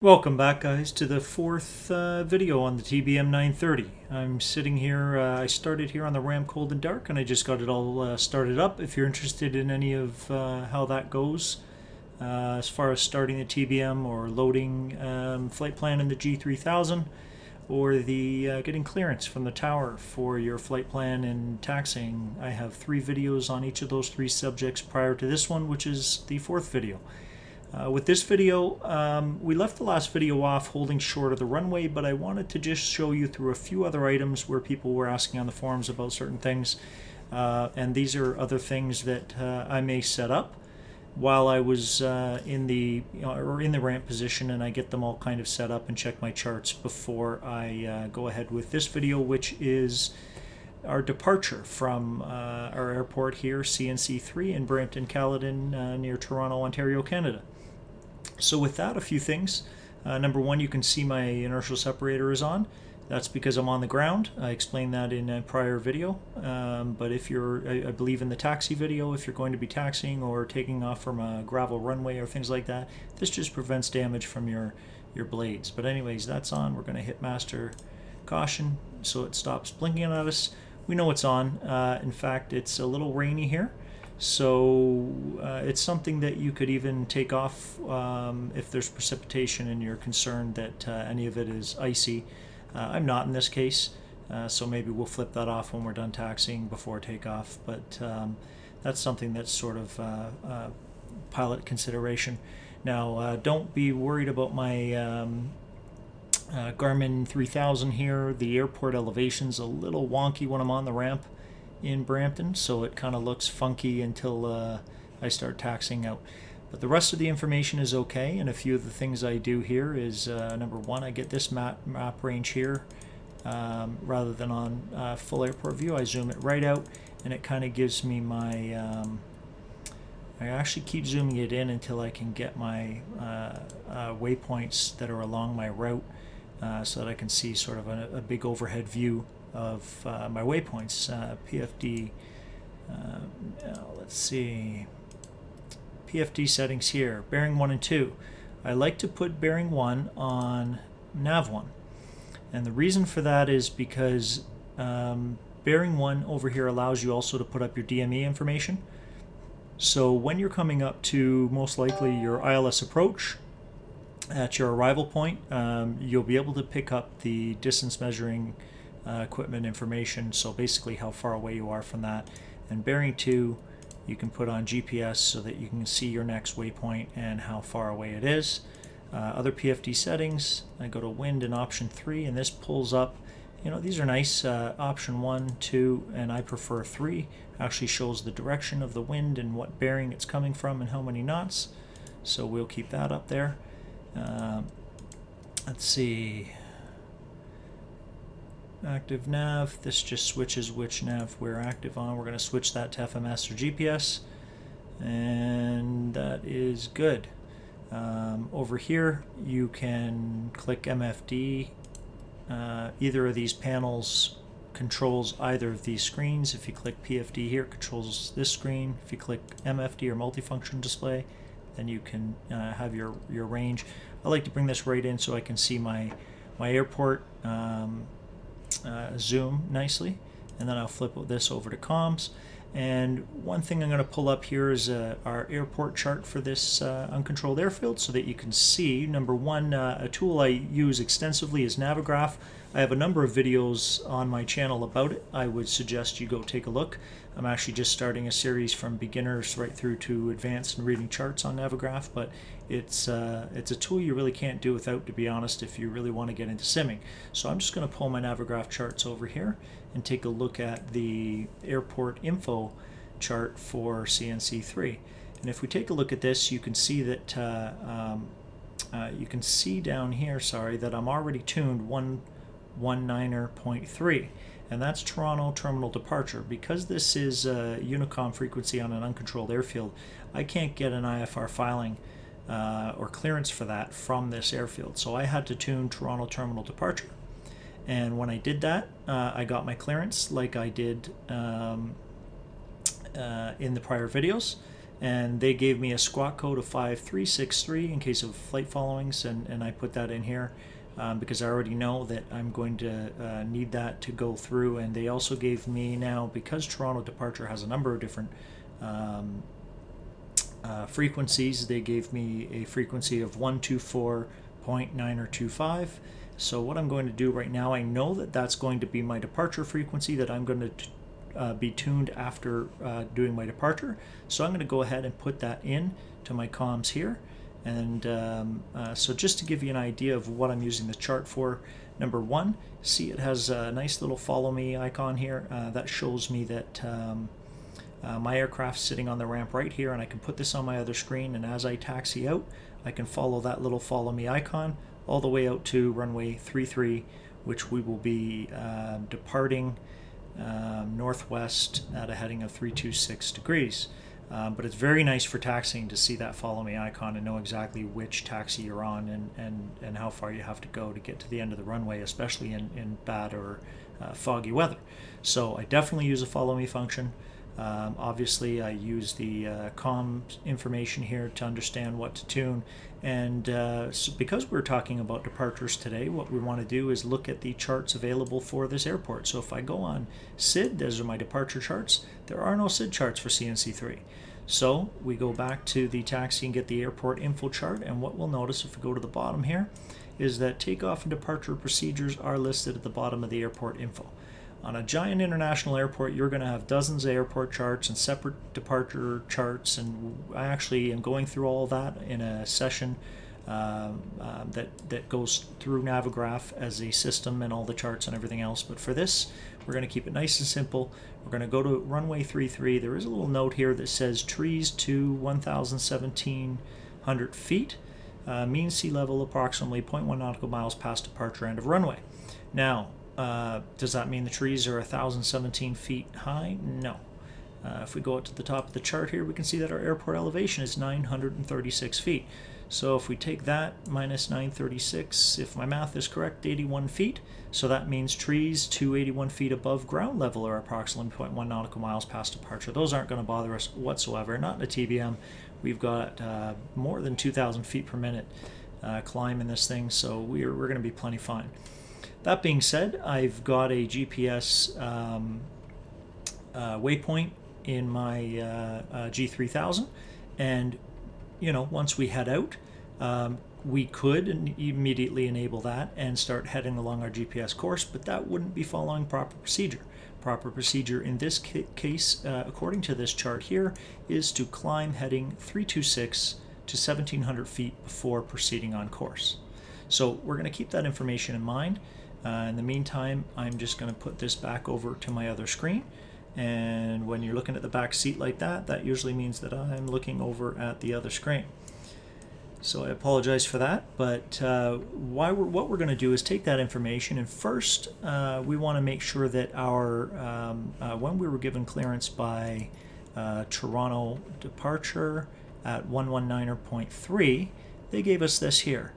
Welcome back, guys, to the fourth video on the TBM 930. I'm sitting here, I started here on the RAM cold and dark, and I just got it all started up. If you're interested in any of how that goes, as far as starting the TBM or loading flight plan in the G3000, or the getting clearance from the tower for your flight plan and taxiing, I have 3 videos on each of those 3 subjects prior to this one, which is the 4th video. With this video, we left the last video off holding short of the runway, but I wanted to just show you through a few other items where people were asking on the forums about certain things. And these are other things that I may set up while I was in the ramp position, and I get them all kind of set up and check my charts before I go ahead with this video, which is our departure from our airport here, CNC3 in Brampton, Caledon, near Toronto, Ontario, Canada. So with that, a few things. Number one, you can see my inertial separator is on. That's because I'm on the ground. I explained that in a prior video. But if you're, I believe in the taxi video, if you're going to be taxiing or taking off from a gravel runway or things like that, this just prevents damage from your blades. But anyways, that's on. We're going to hit master caution so it stops blinking at us. We know it's on. In fact, it's a little rainy here, so it's something that you could even take off if there's precipitation and you're concerned that any of it is icy. I'm not in this case, so maybe we'll flip that off when we're done taxiing before takeoff, but that's something that's sort of pilot consideration. Now, don't be worried about my Garmin 3000 here. The airport elevation's a little wonky when I'm on the ramp in Brampton, so it kind of looks funky until I start taxiing out. But the rest of the information is okay, and a few of the things I do here is number one, I get this map range here. Rather than on full airport view, I zoom it right out, and it kind of gives me my I actually keep zooming it in until I can get my waypoints that are along my route, so that I can see sort of a big overhead view of my waypoints. PFD, let's see, PFD settings here, bearing 1 and 2. I like to put bearing 1 on nav 1, and the reason for that is because bearing 1 over here allows you also to put up your DME information. So when you're coming up to most likely your ILS approach at your arrival point, you'll be able to pick up the distance measuring equipment information, so basically how far away you are from that. And bearing 2 you can put on GPS so that you can see your next waypoint and how far away it is. Other PFD settings, I go to wind and option 3, and this pulls up, you know, these are nice. Option 1, 2, and I prefer 3. Actually shows the direction of the wind and what bearing it's coming from and how many knots, so we'll keep that up there. Let's see, active nav, this just switches which nav we're active on. We're going to switch that to FMS or GPS, and that is good. Over here you can click MFD. Either of these panels controls either of these screens. If you click PFD here, it controls this screen. If you click MFD or multifunction display, then you can have your range. I like to bring this right in so I can see my airport zoom nicely, and then I'll flip this over to comms. And one thing I'm going to pull up here is our airport chart for this uncontrolled airfield, so that you can see, number one, a tool I use extensively is Navigraph. I have a number of videos on my channel about it. I would suggest you go take a look. I'm actually just starting a series from beginners right through to advanced and reading charts on Navigraph, but it's a tool you really can't do without, to be honest, if you really want to get into simming. So I'm just going to pull my Navigraph charts over here and take a look at the airport info chart for CNC3. And if we take a look at this, you can see that you can see down here, sorry, that I'm already tuned 119.3, and that's Toronto terminal departure. Because this is a Unicom frequency on an uncontrolled airfield, I can't get an IFR filing or clearance for that from this airfield, so I had to tune Toronto terminal departure. And when I did that, I got my clearance like I did in the prior videos. and they gave me a squawk code of 5363 in case of flight followings, and I put that in here because I already know that I'm going to need that to go through. And they also gave me now, because Toronto departure has a number of different frequencies, they gave me a frequency of 124.925. So what I'm going to do right now, I know that that's going to be my departure frequency that I'm going to be tuned after doing my departure. So I'm going to go ahead and put that in to my comms here. And so just to give you an idea of what I'm using the chart for, number one, see it has a nice little follow me icon here. That shows me that my aircraft's sitting on the ramp right here, and I can put this on my other screen, and as I taxi out, I can follow that little follow me icon all the way out to runway 33, which we will be departing northwest at a heading of 326 degrees. But it's very nice for taxiing to see that follow me icon and know exactly which taxi you're on and how far you have to go to get to the end of the runway, especially in bad or foggy weather. So I definitely use a follow me function. Obviously I use the COM information here to understand what to tune, and so because we're talking about departures today, what we want to do is look at the charts available for this airport. So if I go on SID, those are my departure charts. There are no SID charts for CNC3. So we go back to the taxi and get the airport info chart, and what we'll notice if we go to the bottom here is that takeoff and departure procedures are listed at the bottom of the airport info. On a giant international airport, you're going to have dozens of airport charts and separate departure charts, and I actually am going through all that in a session that goes through Navigraph as a system and all the charts and everything else. But for this, we're going to keep it nice and simple. We're going to go to runway 33. There is a little note here that says trees to 1,1700 feet, mean sea level approximately 0.1 nautical miles past departure end of runway. Now, does that mean the trees are 1,017 feet high? No. If we go up to the top of the chart here, we can see that our airport elevation is 936 feet. So if we take that minus 936, if my math is correct, 81 feet. So that means trees to 81 feet above ground level are approximately 0.1 nautical miles past departure. Those aren't going to bother us whatsoever. Not in a TBM. We've got more than 2,000 feet per minute climb in this thing, so we're going to be plenty fine. That being said, I've got a GPS waypoint in my G3000, and once we head out, we could immediately enable that and start heading along our GPS course, but that wouldn't be following proper procedure. Proper procedure in this case, according to this chart here, is to climb heading 326 to 1,700 feet before proceeding on course. So we're going to keep that information in mind. In the meantime, I'm just going to put this back over to my other screen, and when you're looking at the back seat like that, that usually means that I'm looking over at the other screen. So I apologize for that, but what we're going to do is take that information, and first we want to make sure that our when we were given clearance by Toronto departure at 119.3, they gave us this here.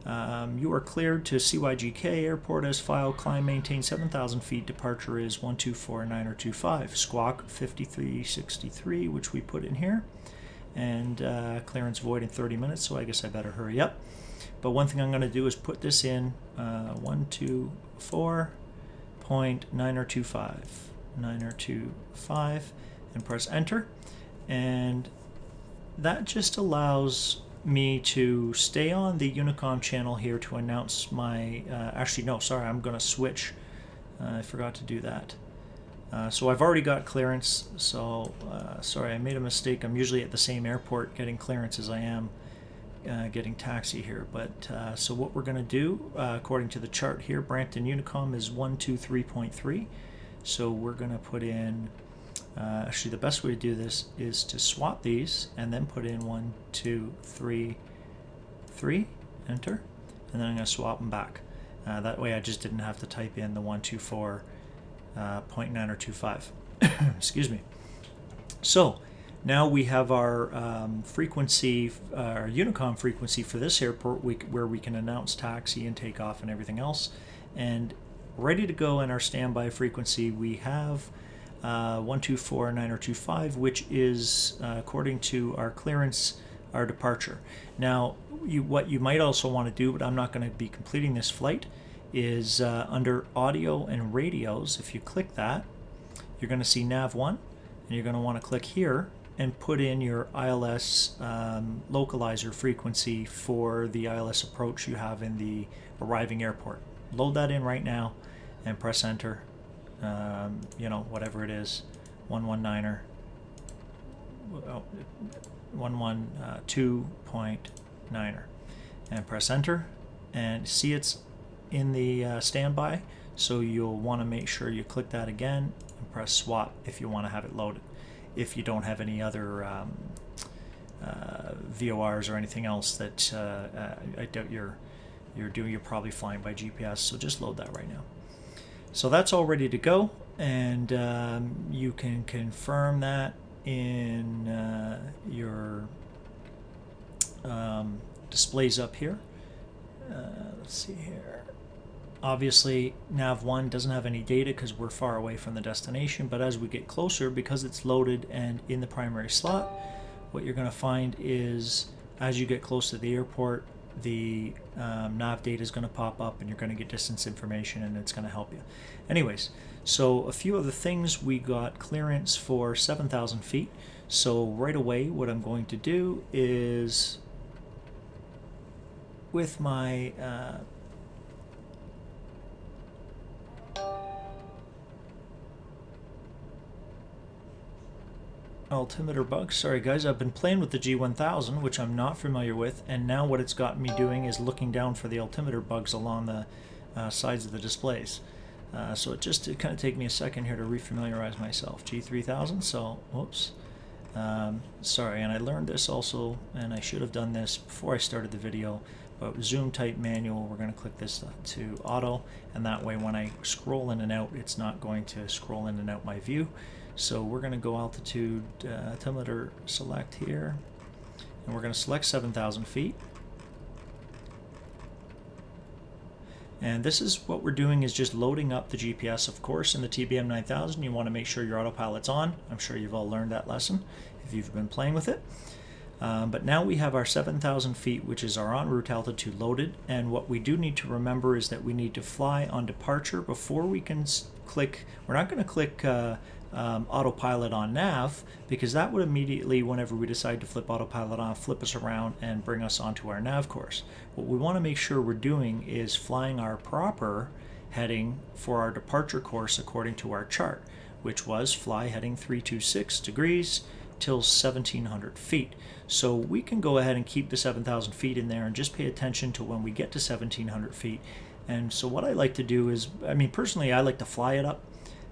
You are cleared to CYGK Airport as filed. Climb maintain 7,000 feet. Departure is 124.925. Squawk 5363, which we put in here. And clearance void in 30 minutes, so I guess I better hurry up. But one thing I'm going to do is put this in 124.925, and press enter. And that just allows me to stay on the Unicom channel here to announce my actually no, sorry, I'm gonna switch. I forgot to do that. So I've already got clearance, so sorry, I made a mistake. I'm usually at the same airport getting clearance as I am getting taxi here, but so what we're gonna do according to the chart here, Brampton Unicom is 123.3, so we're gonna put in actually the best way to do this is to swap these and then put in 1, 2, 3, 3, enter, and then I'm going to swap them back. That way I just didn't have to type in the 124.925. Excuse me. So now we have our frequency, our Unicom frequency for this airport, where we can announce taxi and takeoff and everything else, and ready to go in our standby frequency we have 1249025, which is according to our clearance, our departure. Now, what you might also want to do, but I'm not going to be completing this flight, is under audio and radios. If you click that, you're going to see nav 1, and you're going to want to click here and put in your ILS localizer frequency for the ILS approach you have in the arriving airport. Load that in right now and press enter. You know, whatever it is, 119er, 112.9er, and press enter, and see it's in the standby, so you'll want to make sure you click that again and press swap if you want to have it loaded, if you don't have any other VORs or anything else that I doubt you're doing. You're probably flying by GPS, so just load that right now. So that's all ready to go, and you can confirm that in your displays up here. Let's see here. Obviously, nav1 doesn't have any data because we're far away from the destination, but as we get closer, because it's loaded and in the primary slot, what you're going to find is as you get close to the airport, the nav data is going to pop up and you're going to get distance information, and it's going to help you. Anyways, so a few other things. We got clearance for 7,000 feet. So right away what I'm going to do is with my altimeter bug. Sorry guys, I've been playing with the G1000, which I'm not familiar with, and now what it's got me doing is looking down for the altimeter bugs along the sides of the displays. So it kind of take me a second here to refamiliarize myself. G3000, so whoops. Sorry, and I learned this also, and I should have done this before I started the video, but zoom type manual, we're going to click this to auto, and that way when I scroll in and out, it's not going to scroll in and out my view. So we're going to go altitude, altimeter select here, and we're going to select 7,000 feet. And this is what we're doing, is just loading up the GPS. Of course, in the TBM 9000, you want to make sure your autopilot's on. I'm sure you've all learned that lesson if you've been playing with it. But now we have our 7,000 feet, which is our en route altitude, loaded. And what we do need to remember is that we need to fly on departure before we can click. We're not going to click autopilot on nav, because that would immediately, whenever we decide to flip autopilot on, flip us around and bring us onto our nav course. What we want to make sure we're doing is flying our proper heading for our departure course according to our chart, which was fly heading 326 degrees till 1,700 feet. So we can go ahead and keep the 7,000 feet in there and just pay attention to when we get to 1,700 feet. And so what I like to do is, I mean, personally, I like to fly it up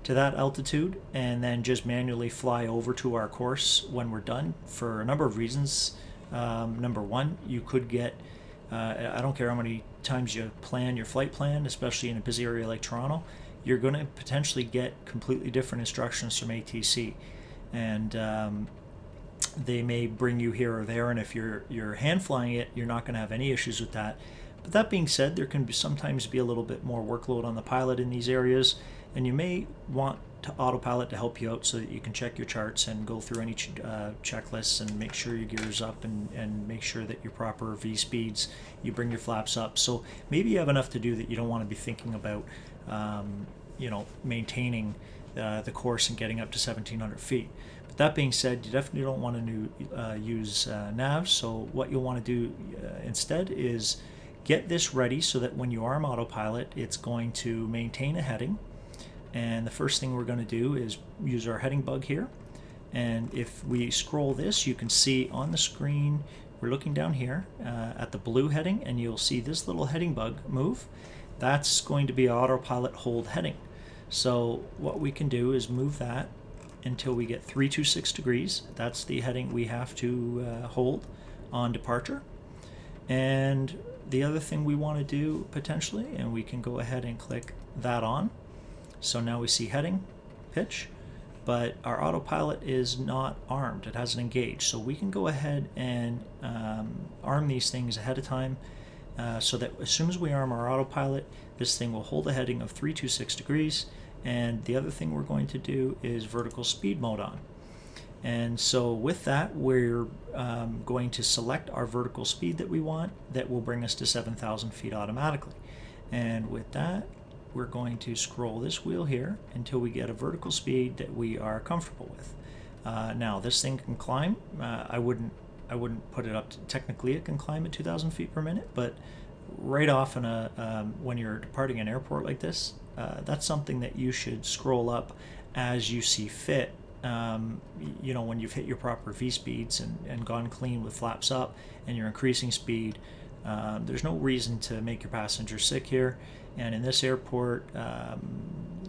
to that altitude and then just manually fly over to our course when we're done, for a number of reasons. Number one, you could get, I don't care how many times you plan your flight plan, especially in a busy area like Toronto, you're going to potentially get completely different instructions from ATC. And they may bring you here or there, and if you're hand flying it, you're not going to have any issues with that. But that being said, there can sometimes be a little bit more workload on the pilot in these areas, and you may want to autopilot to help you out so that you can check your charts and go through any checklists and make sure your gear's up and make sure that your proper V speeds, you bring your flaps up. So maybe you have enough to do that you don't want to be thinking about maintaining the course and getting up to 1,700 feet. But that being said, you definitely don't want to use nav. So what you'll want to do instead is get this ready so that when you arm autopilot, it's going to maintain a heading. And the first thing we're going to do is use our heading bug here. And if we scroll this, you can see on the screen, we're looking down here at the blue heading, and you'll see this little heading bug move. That's going to be autopilot hold heading. So what we can do is move that until we get 326 degrees. That's the heading we have to hold on departure. And the other thing we want to do potentially, and we can go ahead and click that on. So now we see heading, pitch, but our autopilot is not armed. It hasn't engaged. So we can go ahead and arm these things ahead of time so that as soon as we arm our autopilot, this thing will hold a heading of 326 degrees, And the other thing we're going to do is vertical speed mode on. And so with that, we're going to select our vertical speed that we want. That will bring us to 7,000 feet automatically. And with that, we're going to scroll this wheel here until we get a vertical speed that we are comfortable with. Now this thing can climb. I wouldn't put it up to, technically it can climb at 2,000 feet per minute, but right off in a when you're departing an airport like this, that's something that you should scroll up as you see fit. You know, when you've hit your proper V speeds and gone clean with flaps up and you're increasing speed, there's no reason to make your passengers sick here. And in this airport,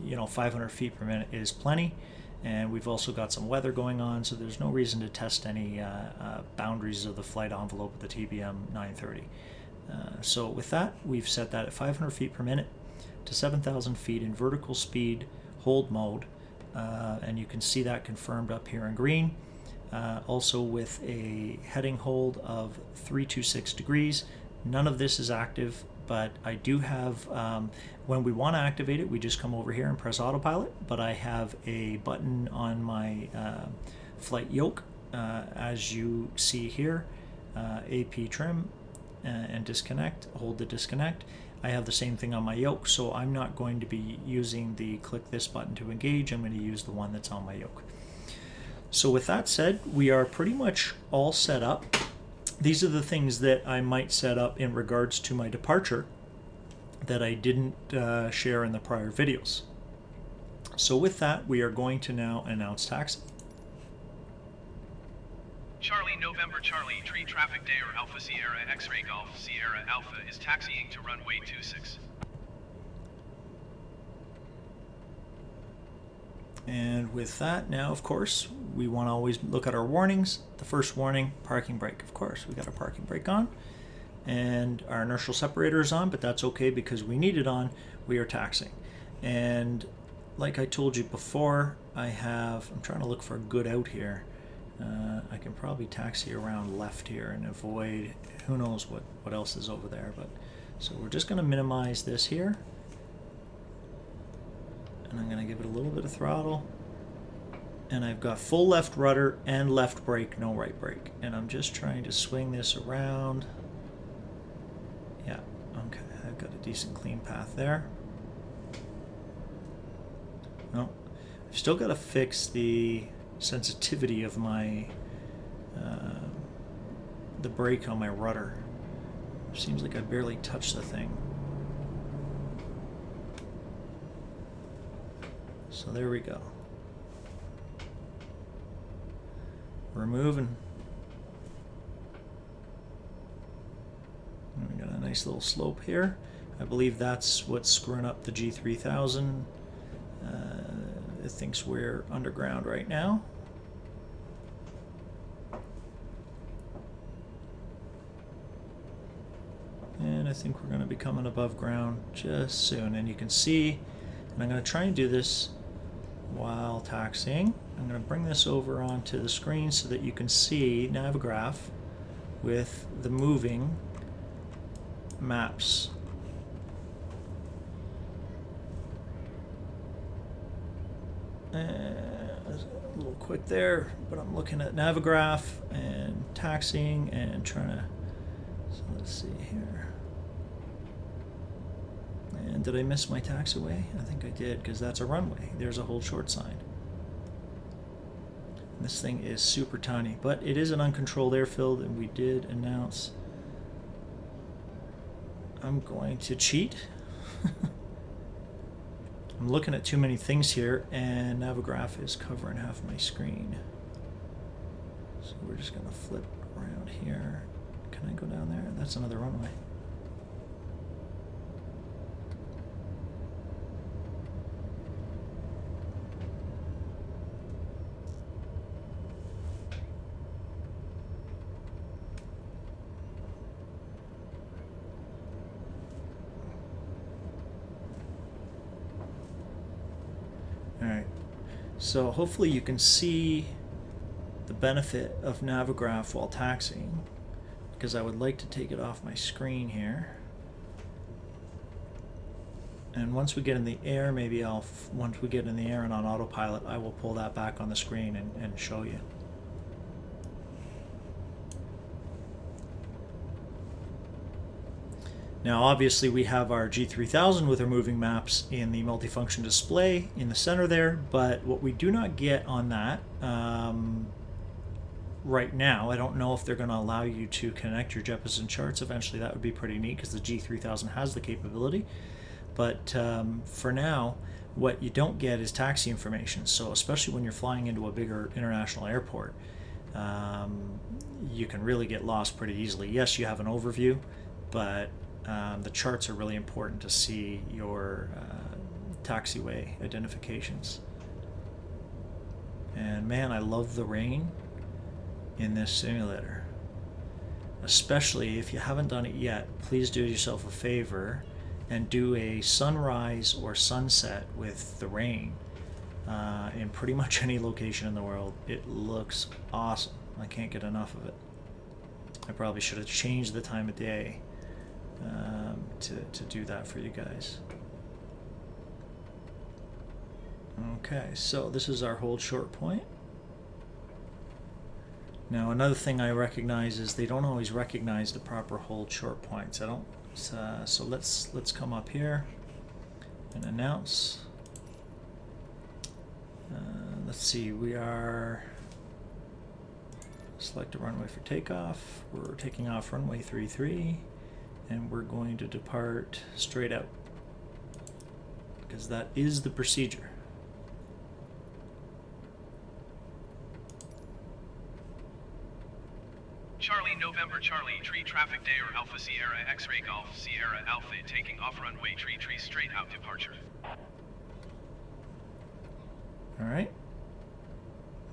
you know, 500 feet per minute is plenty. And we've also got some weather going on, so there's no reason to test any boundaries of the flight envelope of the TBM 930. So with that, we've set that at 500 feet per minute to 7,000 feet in vertical speed hold mode. And you can see that confirmed up here in green. Also with a heading hold of 326 degrees. None of this is active, but I do have, when we want to activate it, we just come over here and press AutoPilot, but I have a button on my flight yoke, as you see here, AP trim and disconnect, hold the disconnect. I have the same thing on my yoke, so I'm not going to be using the click this button to engage. I'm going to use the one that's on my yoke. So with that said, we are pretty much all set up. These are the things that I might set up in regards to my departure that I didn't share in the prior videos. So with that, we are going to now announce taxi. Charlie November Charlie, Tree Traffic Day or Alpha Sierra X-Ray Golf Sierra Alpha is taxiing to runway 26. And with that, now of course, we want to always look at our warnings. The first warning, parking brake. Of course, we got our parking brake on. And our inertial separator is on, but that's okay because we need it on. We are taxiing. And like I told you before, I'm trying to look for a good out here. I can probably taxi around left here and avoid, who knows what else is over there. But so we're just going to minimize this here. And I'm going to give it a little bit of throttle. And I've got full left rudder and left brake, no right brake. And I'm just trying to swing this around. Yeah, okay, I've got a decent clean path there. No, I've still got to fix the sensitivity of my the brake on my rudder. Seems like I barely touched the thing. So there we go. We're moving. And we got a nice little slope here. I believe that's what's screwing up the G3000. It thinks we're underground right now. And I think we're going to be coming above ground just soon. And you can see, and I'm going to try and do this while taxiing. I'm going to bring this over onto the screen so that you can see Navigraph with the moving maps. A little quick there, but I'm looking at Navigraph and taxiing and trying to, so let's see here. And did I miss my taxiway? I think I did, because that's a runway. There's a hold short sign. And this thing is super tiny, but it is an uncontrolled airfield, and we did announce. I'm going to cheat. I'm looking at too many things here, and Navigraph is covering half my screen. So we're just going to flip around here. Can I go down there? That's another runway. Alright, so hopefully you can see the benefit of Navigraph while taxiing, because I would like to take it off my screen here. And once we get in the air, maybe once we get in the air and on autopilot, I will pull that back on the screen and show you. Now obviously we have our G3000 with our moving maps in the multifunction display in the center there, but what we do not get on that right now, I don't know if they're going to allow you to connect your Jeppesen charts. Eventually that would be pretty neat because the G3000 has the capability. But for now, what you don't get is taxi information. So especially when you're flying into a bigger international airport, you can really get lost pretty easily. Yes, you have an overview, but the charts are really important to see your taxiway identifications. And man, I love the rain in this simulator. Especially if you haven't done it yet, please do yourself a favor and do a sunrise or sunset with the rain in pretty much any location in the world. It looks awesome. I can't get enough of it. I probably should have changed the time of day to do that for you guys. Okay, so this is our hold short point. Now another thing I recognize is they don't always recognize the proper hold short points. I don't. So let's come up here and announce. Let's see, we are select a runway for takeoff. We're taking off runway 33 and we're going to depart straight out because that is the procedure. Charlie, November, Charlie, tree traffic day or Alpha Sierra X-ray Golf, Sierra Alpha, taking off runway tree straight out departure. Alright,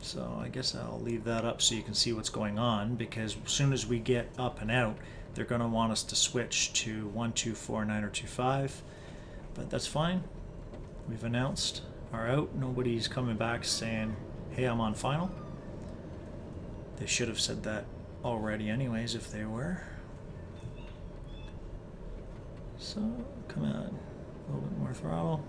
so I guess I'll leave that up so you can see what's going on, because as soon as we get up and out, they're going to want us to switch to 1249 or 25, but that's fine. We've announced our out. Nobody's coming back saying, hey, I'm on final. They should have said that already anyways if they were. So come on, a little bit more throttle.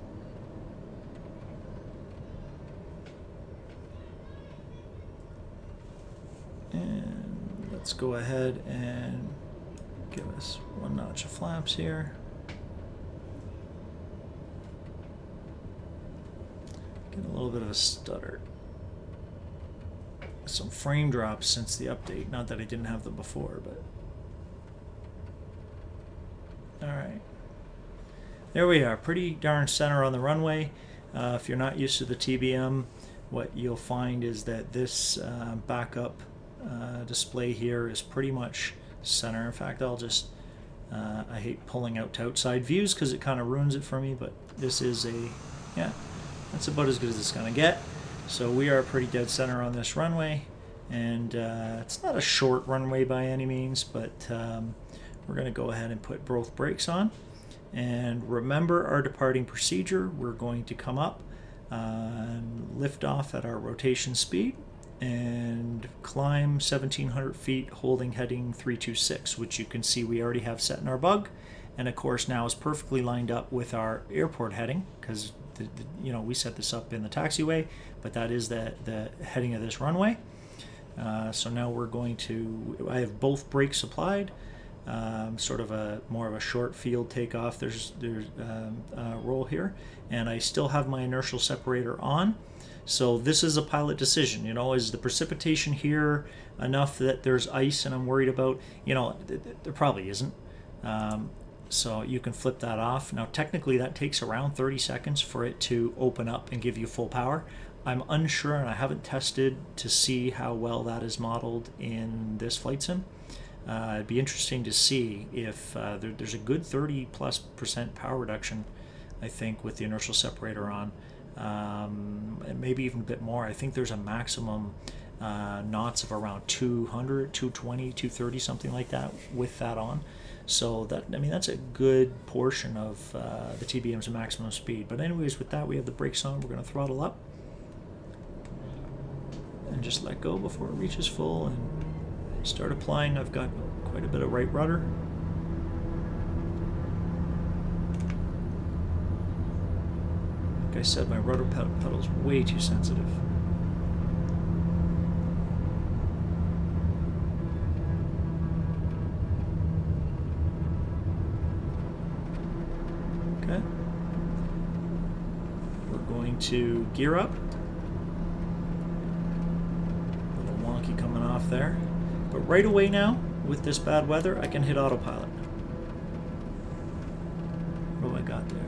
And let's go ahead and give us one notch of flaps here. Get a little bit of a stutter. Some frame drops since the update. Not that I didn't have them before, but alright. There we are, pretty darn center on the runway. If you're not used to the TBM, what you'll find is that this backup display here is pretty much center. In fact, I'll just I hate pulling out to outside views because it kind of ruins it for me, but this is that's about as good as it's gonna get. So we are pretty dead center on this runway, and it's not a short runway by any means, but we're going to go ahead and put both brakes on. And remember our departing procedure. We're going to come up and lift off at our rotation speed and climb 1,700 feet holding heading 326, which you can see we already have set in our bug. And of course now is perfectly lined up with our airport heading, because we set this up in the taxiway, but that is the heading of this runway. So now we're going to, I have both brakes applied, sort of more of a short field takeoff. There's a roll here, and I still have my inertial separator on. So this is a pilot decision, is the precipitation here enough that there's ice and I'm worried about, there probably isn't. So you can flip that off. Now technically that takes around 30 seconds for it to open up and give you full power. I'm unsure, and I haven't tested to see how well that is modeled in this flight sim. It'd be interesting to see if there's a good 30+% power reduction, I think, with the inertial separator on. And maybe even a bit more. I think there's a maximum knots of around 200, 220, 230, something like that with that on. So that's a good portion of the TBM's maximum speed. But anyways, with that, we have the brakes on. We're going to throttle up and just let go before it reaches full and start applying. I've got quite a bit of right rudder. Like I said, my rudder pedal's way too sensitive. Okay. We're going to gear up. A little wonky coming off there. But right away now, with this bad weather, I can hit autopilot. What do I got there?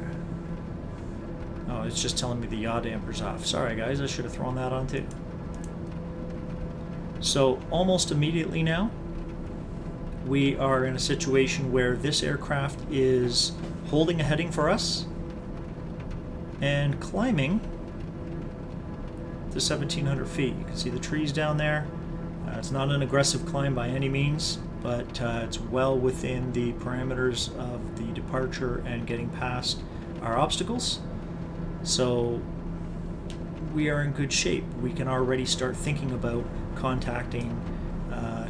Oh, it's just telling me the yaw damper's off. Sorry guys, I should have thrown that on too. So almost immediately now, we are in a situation where this aircraft is holding a heading for us and climbing to 1,700 feet. You can see the trees down there. It's not an aggressive climb by any means, but it's well within the parameters of the departure and getting past our obstacles. So we are in good shape. We can already start thinking about contacting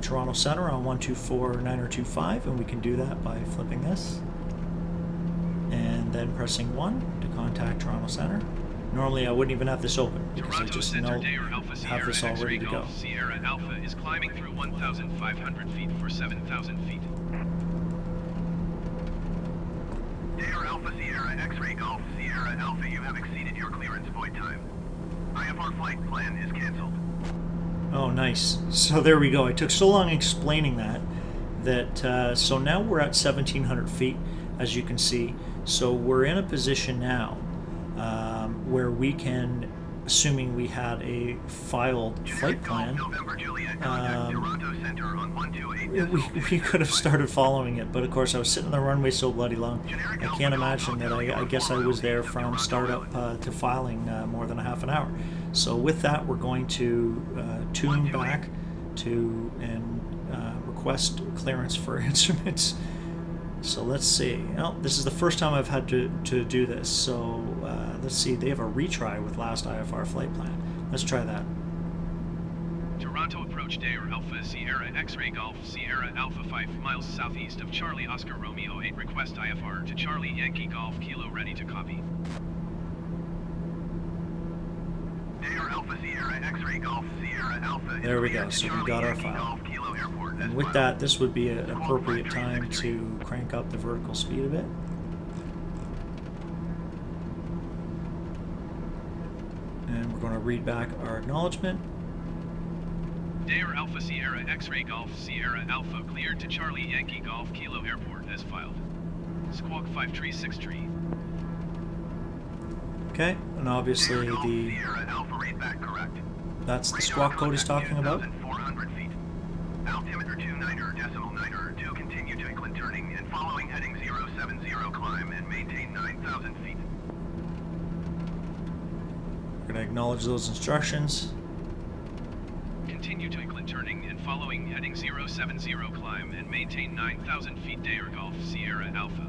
Toronto Centre on 124-9025, and we can do that by flipping this and then pressing 1 to contact Toronto Centre. Normally I wouldn't even have this open because I just know have this all ready to go. Sierra Alpha is climbing through 1,500 feet for 7,000 feet. Dare Alpha Sierra X-Ray Golf Sierra Alpha, you have exceeded your clearance void time. IFR flight plan is cancelled. Oh, nice. So there we go. I took so long explaining that so now we're at 1,700 feet, as you can see. So we're in a position now where we can, assuming we had a filed flight plan, we could have started following it, but of course I was sitting on the runway so bloody long, I can't imagine that. I guess I was there from startup to filing more than a half an hour. So with that, we're going to tune back to and request clearance for instruments. So let's see. Oh, this is the first time I've had to do this. So let's see. They have a retry with last IFR flight plan. Let's try that. Toronto approach Dare Alpha Sierra X-Ray Golf Sierra Alpha 5 miles southeast of Charlie Oscar Romeo 8. Request IFR to Charlie Yankee Golf Kilo, ready to copy. Dare Alpha Sierra X-Ray Golf Sierra Alpha. There we go. So we got our file. And with that, this would be an appropriate time to crank up the vertical speed a bit. And we're going to read back our acknowledgement. Dare Alpha Sierra X-Ray Golf Sierra Alpha cleared to Charlie Yankee Golf Kilo Airport as filed. Squawk 536 Okay, and obviously that's the squawk code he's talking about. Altimeter 29.9 to continue to incline turning and following heading 070 climb and maintain 9,000 feet. We're going to acknowledge those instructions. Continue to incline turning and following heading 070 climb and maintain 9,000 feet. Dare Golf Sierra Alpha.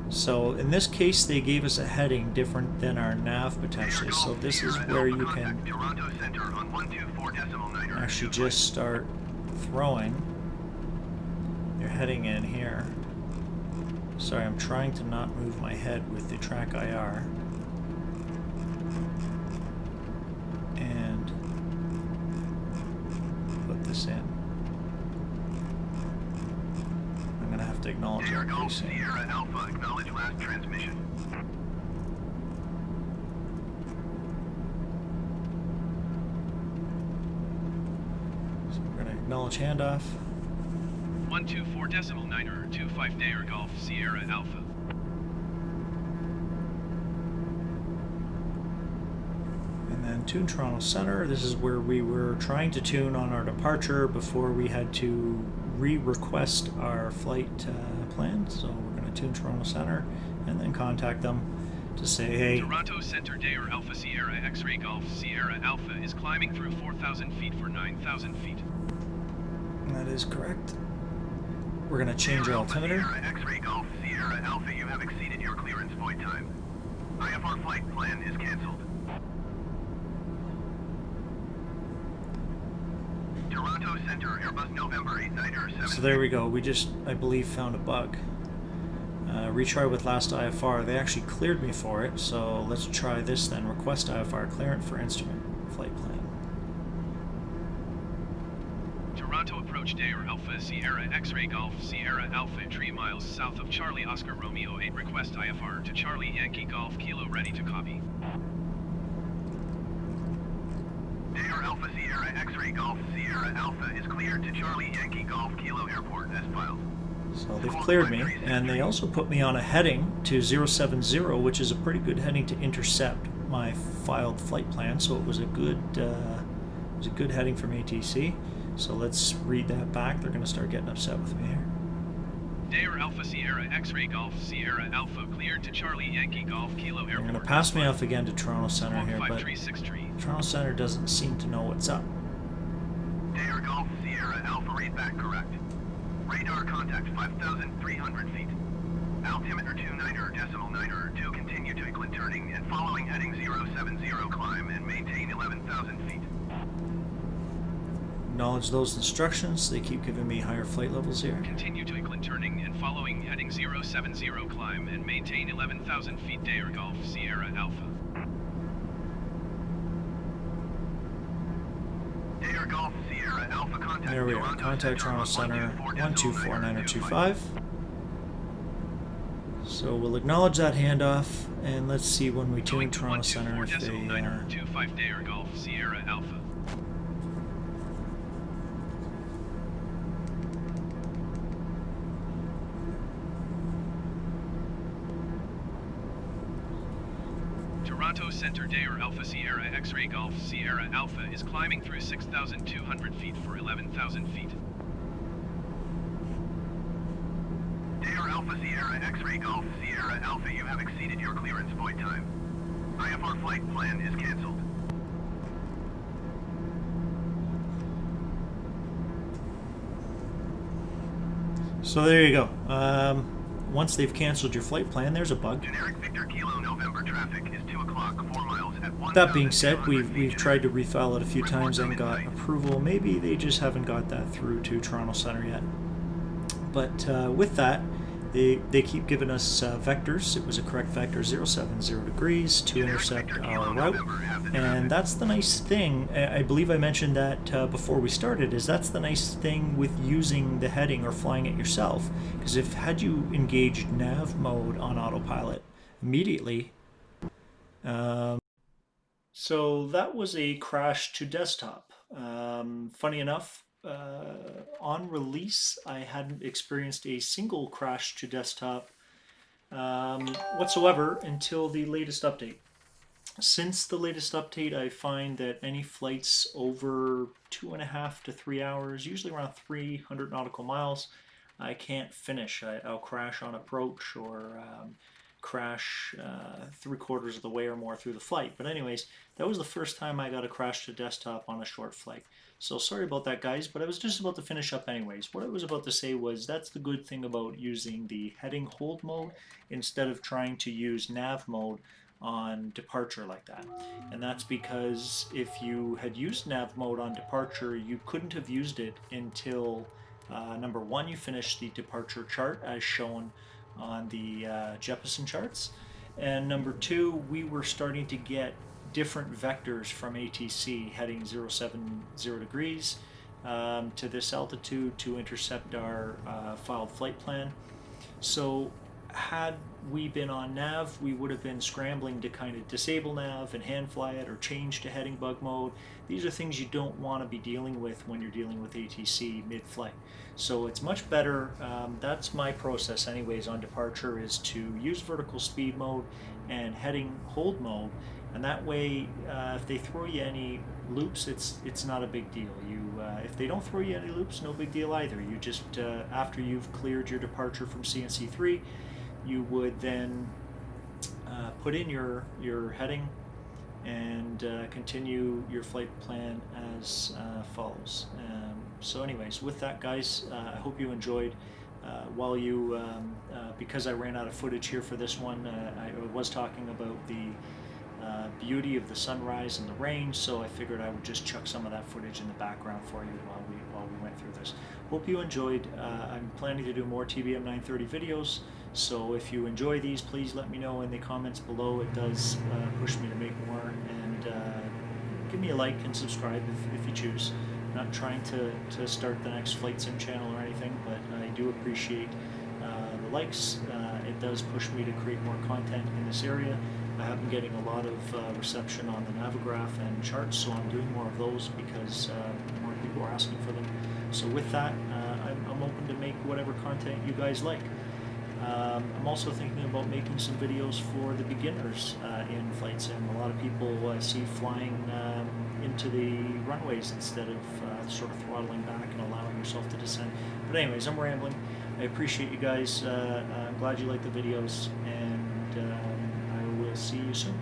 So in this case, they gave us a heading different than our nav potentially. So this is where you can actually just start throwing your heading in here. Sorry, I'm trying to not move my head with the track IR. And put this in. I'm going to have to acknowledge that pretty soon. Sierra Alpha, acknowledge last transmission. Acknowledge handoff. 124.925 Dare Golf Sierra Alpha. And then tune Toronto Centre. This is where we were trying to tune on our departure before we had to re-request our flight plan. So we're going to tune Toronto Centre and then contact them to say, hey. Toronto Centre Dare Alpha Sierra X-Ray Golf Sierra Alpha is climbing through 4,000 feet for 9,000 feet. That is correct. We're going to change our altimeter. X-Ray Golf Sierra Alpha, you have exceeded your clearance void time. IFR flight plan is cancelled. Toronto Centre Airbus November 8 Niner 7. So there we go. We just, I believe, found a bug. Retry with last IFR. They actually cleared me for it, so let's try this then. Request IFR clearance for instrument flight plan. Toronto approach Dair Alpha Sierra X-Ray Golf Sierra Alpha 3 miles south of Charlie Oscar Romeo 8. Request IFR to Charlie Yankee Golf Kilo ready to copy. Dair Alpha Sierra X-Ray Golf Sierra Alpha is cleared to Charlie Yankee Golf Kilo Airport as filed. So they've cleared me, and they also put me on a heading to 070, which is a pretty good heading to intercept my filed flight plan. So it was a good heading from ATC. So let's read that back. They're going to start getting upset with me here. Dair Alpha Sierra X-Ray Golf Sierra Alpha cleared to Charlie Yankee Golf Kilo Airport. They're going to pass me off again to Toronto Center here, but 5363. Toronto Center doesn't seem to know what's up. Dair Golf Sierra Alpha read back correct. Radar contact 5,300 feet. Altimeter 29.9 continue to Equin turning and following heading 070 climb and maintain 11,000 feet. Acknowledge those instructions. They keep giving me higher flight levels here. Continue to Equin turning and following heading 070 climb and maintain 11,000 feet. Dair Golf Sierra Alpha. Dair Golf Sierra Alpha contact. There we are. Contact Toronto Center 1249025. So we'll acknowledge that handoff, and let's see when we tune Toronto Center if they. 25 Dair Golf Sierra Alpha. Toronto Center Dair Alpha Sierra X-Ray Golf Sierra Alpha is climbing through 6,200 feet for 11,000 feet. Dair Alpha Sierra X-Ray Golf Sierra Alpha, you have exceeded your clearance point time. IFR flight plan is cancelled. So there you go. Once they've canceled your flight plan, there's a bug. Generic Victor Kilo November traffic is 2 o'clock, 4 miles at 1. That being said, we've tried to refile it a few times and got approval. Maybe they just haven't got that through to Toronto Center yet. But with that, they keep giving us vectors. It was a correct vector, 070 degrees to intercept our route. And that's the nice thing. I believe I mentioned that before we started, is that's the nice thing with using the heading or flying it yourself. Because had you engaged nav mode on autopilot immediately, so that was a crash to desktop. Funny enough, on release, I hadn't experienced a single crash to desktop whatsoever until the latest update. Since the latest update, I find that any flights over 2.5 to 3 hours, usually around 300 nautical miles, I can't finish. I'll crash on approach or crash 3/4 of the way or more through the flight. But anyways, that was the first time I got a crash to desktop on a short flight. So sorry about that, guys, but I was just about to finish up anyways. What I was about to say was that's the good thing about using the heading hold mode instead of trying to use nav mode on departure like that. And that's because if you had used nav mode on departure, you couldn't have used it until number one, you finished the departure chart as shown on the Jeppesen charts, and number two, we were starting to get different vectors from ATC heading 070 degrees to this altitude to intercept our filed flight plan. So had we been on nav, we would have been scrambling to kind of disable nav and hand fly it or change to heading bug mode. These are things you don't want to be dealing with when you're dealing with ATC mid-flight. So it's much better, that's my process anyways on departure, is to use vertical speed mode and heading hold mode, and that way if they throw you any loops, it's not a big deal. If they don't throw you any loops, no big deal either. You just after you've cleared your departure from CNC3, you would then put in your heading and continue your flight plan as follows. So anyways, with that, guys, I hope you enjoyed. While you, because I ran out of footage here for this one, I was talking about the beauty of the sunrise and the rain, so I figured I would just chuck some of that footage in the background for you while we went through this. Hope you enjoyed. I'm planning to do more TBM 930 videos, So if you enjoy these, please let me know in the comments below. It does push me to make more, and give me a like and subscribe if you choose. I'm not trying to start the next flight sim channel or anything, but I do appreciate the likes. It does push me to create more content in this area. I have been getting a lot of reception on the Navigraph and charts, so I'm doing more of those because more people are asking for them. So with that, I'm open to make whatever content you guys like. I'm also thinking about making some videos for the beginners in flight sim. A lot of people I see flying into the runways instead of sort of throttling back and allowing yourself to descend. But anyways, I'm rambling. I appreciate you guys. I'm glad you like the videos, and I will see you soon.